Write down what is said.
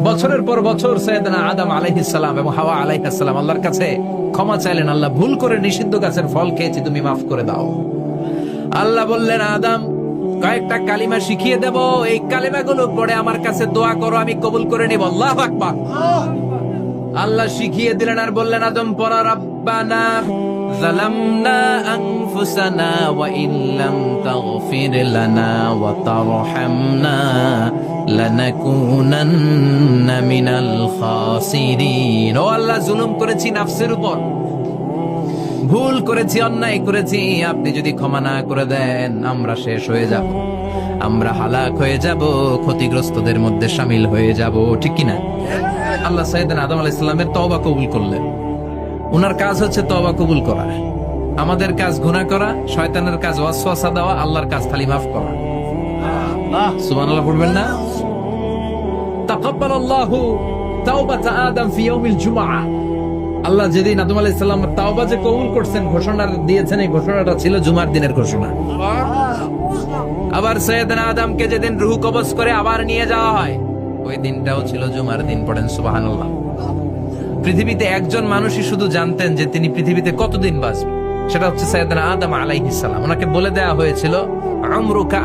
বছরের পর বছর সৈয়দনা আদম আলাইহিস সালাম এবং হাওয়া আলাইহিস সালাম আল্লাহর কাছে ক্ষমা চাইলেন, আল্লাহ ভুল করে নিষিদ্ধ গাছের ফল খেয়েছি, তুমি মাফ করে দাও। আল্লাহ বললেন, আদম কয়েকটা কালিমা শিখিয়ে দেব, এই কালিমাগুলো পড়ে আমার কাছে দোয়া করো, আমি কবুল করে নিব। আল্লাহু আকবার। আল্লাহ শিখিয়ে দিলেন আর বললেন, আদম পড়া, রাব্বানা যালামনা আনফুসানা ওয়া ইল্লাম তাগফির লানা ওয়া তারহামনা লানাকুনান্না মিনাল খাসিরিন। ও আল্লাহ, জুলুম করেছি নাফসের উপর, ভুল করেছি, অন্যায় করেছি, আপনি যদি ক্ষমা না করে দেন আমরা শেষ হয়ে যাব, আমরা হালাক হয়ে যাব, ক্ষতিগ্রস্তদের মধ্যে শামিল হয়ে যাব, ঠিক কিনা? আল্লাহ সাইয়েদনা আদম আলাইহিস সালামের তওবা কবুল করলেন। উনার কাজ হচ্ছে তওবা কবুল করা, আমাদের কাজ গুনাহ করা, শয়তানের কাজ ওয়াসওয়াসা দেওয়া, আল্লাহর কাজ খালি মাফ করা। সুবহানাল্লাহ পড়বেন না? তাকাব্বালাল্লাহু তাওবাতা আদম ফি ইয়াউমিল জুমআহ। আল্লাহ যেদিন আদম আলাইহিস সালাম তাওবা যে কবুল করছেন, ঘোষণা দিয়েছেন, এই ঘোষণাটা ছিল জুমার দিনের ঘোষণা। আবার সাইয়েদনা আদমকে যেদিন রূহ কবজ করে আবার নিয়ে যাওয়া হয়, ওই দিনটাও ছিল জুমার দিন। পড়েন সুবহানাল্লাহ। পৃথিবীতে একজন মানুষই শুধু জানতেন যে তিনি পৃথিবীতে কতদিন বাঁচবেন, সেটা হচ্ছে সাইয়েদনা আদম আলাইহিস সালাম। ওনাকে বলে দেওয়া হয়েছিল, আমরুকা